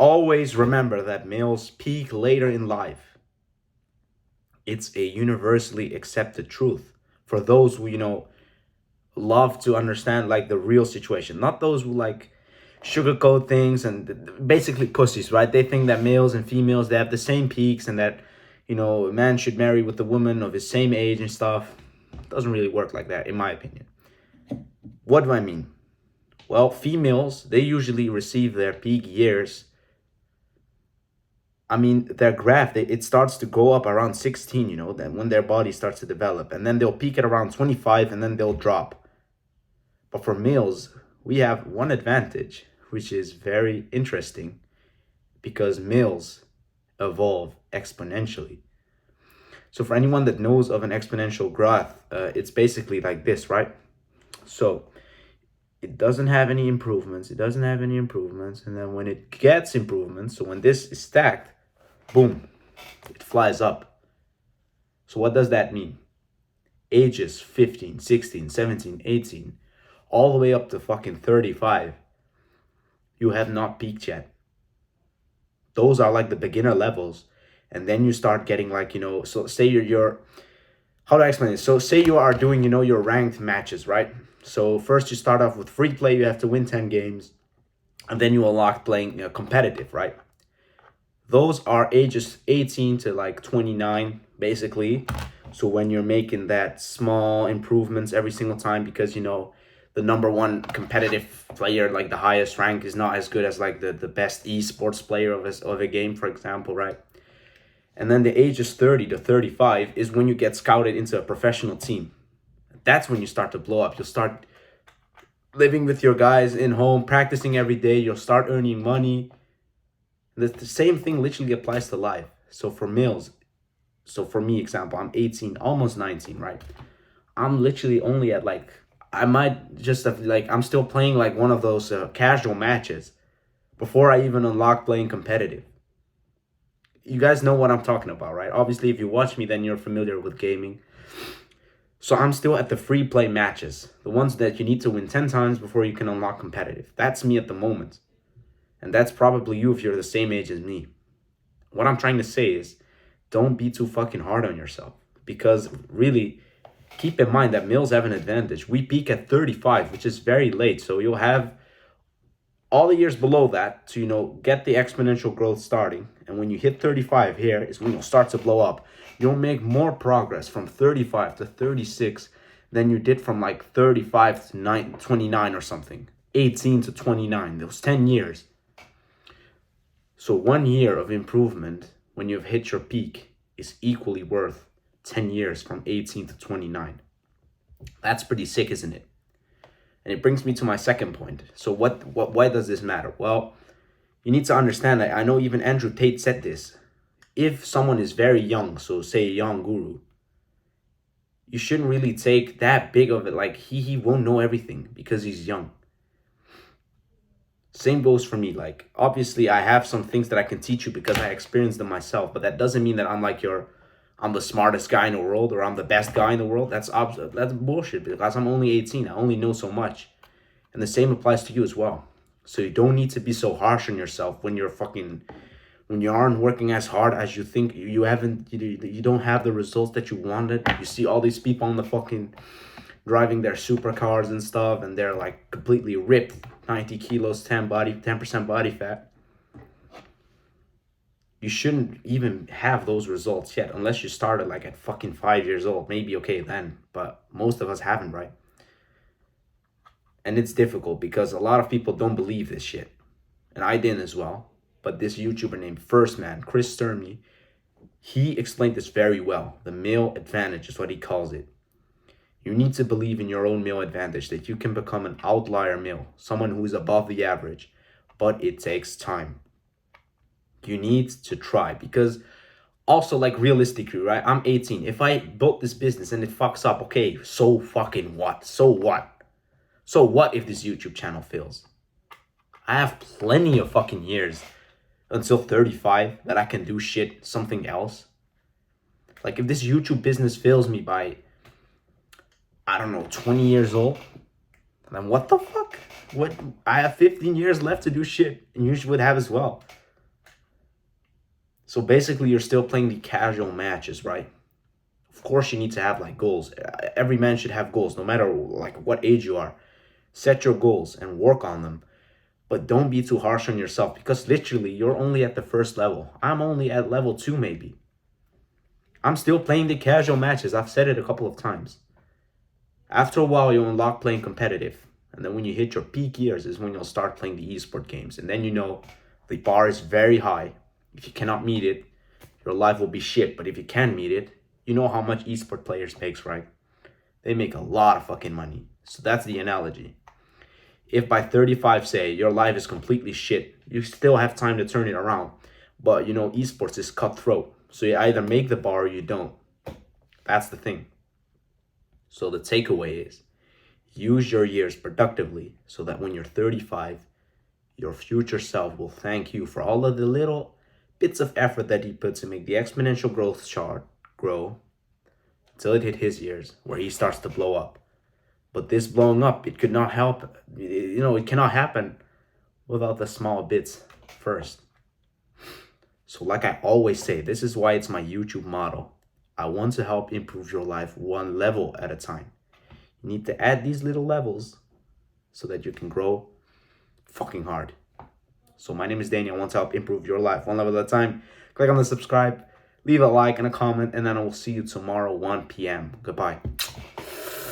always remember that males peak later in life. It's a universally accepted truth for those who, love to understand like the real situation, not those who like sugarcoat things and basically pussies, right? They think that males and females, they have the same peaks and that, a man should marry with a woman of his same age and stuff. It doesn't really work like that, in my opinion. What do I mean? Well, females, they usually receive their peak years. I mean, their graph, it starts to go up around 16, then when their body starts to develop. And then they'll peak at around 25 and then they'll drop. But for males, we have one advantage, which is very interesting because males evolve exponentially. So for anyone that knows of an exponential growth, it's basically like this, right? So it doesn't have any improvements. It doesn't have any improvements. And then when it gets improvements, so when this is stacked, boom, it flies up. So what does that mean? Ages 15, 16, 17, 18, all the way up to fucking 35, you have not peaked yet. Those are like the beginner levels. And then you start getting like, so say you're how do I explain this? So say you are doing, your ranked matches, right? So first you start off with free play, you have to win 10 games, and then you unlock playing competitive, right? Those are ages 18 to like 29, basically. So when you're making that small improvements every single time, because, the number one competitive player, like the highest rank, is not as good as like the best esports player of a game, for example, right? And then the ages 30 to 35 is when you get scouted into a professional team. That's when you start to blow up. You'll start living with your guys in home, practicing every day. You'll start earning money. The same thing literally applies to life. So for males, so for me, example, I'm 18, almost 19, right? I'm literally only at like, I might just have like, I'm still playing like one of those casual matches before I even unlock playing competitive. You guys know what I'm talking about, right? Obviously, if you watch me, then you're familiar with gaming. So I'm still at the free play matches, the ones that you need to win 10 times before you can unlock competitive. That's me at the moment. And that's probably you if you're the same age as me. What I'm trying to say is don't be too fucking hard on yourself. Because really, keep in mind that males have an advantage. We peak at 35, which is very late. So you'll have all the years below that to, get the exponential growth starting. And when you hit 35 here is when you'll start to blow up. You'll make more progress from 35 to 36 than you did from like 35 to 29 or something. 18 to 29, those 10 years. So 1 year of improvement when you've hit your peak is equally worth 10 years from 18 to 29. That's pretty sick, isn't it? And it brings me to my second point. So why does this matter? Well, you need to understand that I know even Andrew Tate said this. If someone is very young, so say a young guru, you shouldn't really take that big of it. Like he won't know everything because he's young. Same goes for me. Like obviously I have some things that I can teach you because I experienced them myself, but that doesn't mean that I'm the smartest guy in the world or I'm the best guy in the world. That's bullshit because I'm only 18. I only know so much. And the same applies to you as well. So you don't need to be so harsh on yourself when you aren't working as hard as you think. You don't have the results that you wanted. You see all these people on the fucking driving their supercars and stuff, and they're like completely ripped, 90 kilos, 10% body fat. You shouldn't even have those results yet unless you started like at fucking 5 years old. Maybe okay then, but most of us haven't, right? And it's difficult because a lot of people don't believe this shit. And I didn't as well. But this YouTuber named First Man, Chris Sturmey, he explained this very well. The male advantage is what he calls it. You need to believe in your own male advantage, that you can become an outlier male, someone who is above the average. But it takes time. You need to try because also like realistically, right? I'm 18. If I built this business and it fucks up, okay, so fucking what? So what? So what if this YouTube channel fails? I have plenty of fucking years until 35 that I can do something else. Like if this YouTube business fails me by, I don't know, 20 years old, then what the fuck? I have 15 years left to do shit, and you would have as well. So basically, you're still playing the casual matches, right? Of course, you need to have like goals. Every man should have goals, no matter like what age you are. Set your goals and work on them. But don't be too harsh on yourself, because literally you're only at the first level. I'm only at level 2 maybe. I'm still playing the casual matches. I've said it a couple of times. After a while, you'll unlock playing competitive. And then when you hit your peak years is when you'll start playing the esport games. And then you know the bar is very high. If you cannot meet it, your life will be shit. But if you can meet it, you know how much esport players makes, right? They make a lot of fucking money. So that's the analogy. If by 35, say, your life is completely shit, you still have time to turn it around. But you know, esports is cutthroat. So you either make the bar or you don't. That's the thing. So the takeaway is, use your years productively so that when you're 35, your future self will thank you for all of the little bits of effort that he put to make the exponential growth chart grow until it hit his years where he starts to blow up. But this blowing up, it could not help, it cannot happen without the small bits first. So like I always say, this is why it's my YouTube motto. I want to help improve your life one level at a time. You need to add these little levels so that you can grow fucking hard. So my name is Deenie. I want to help improve your life one level at a time. Click on the subscribe, leave a like and a comment, and then I will see you tomorrow, 1 p.m. Goodbye.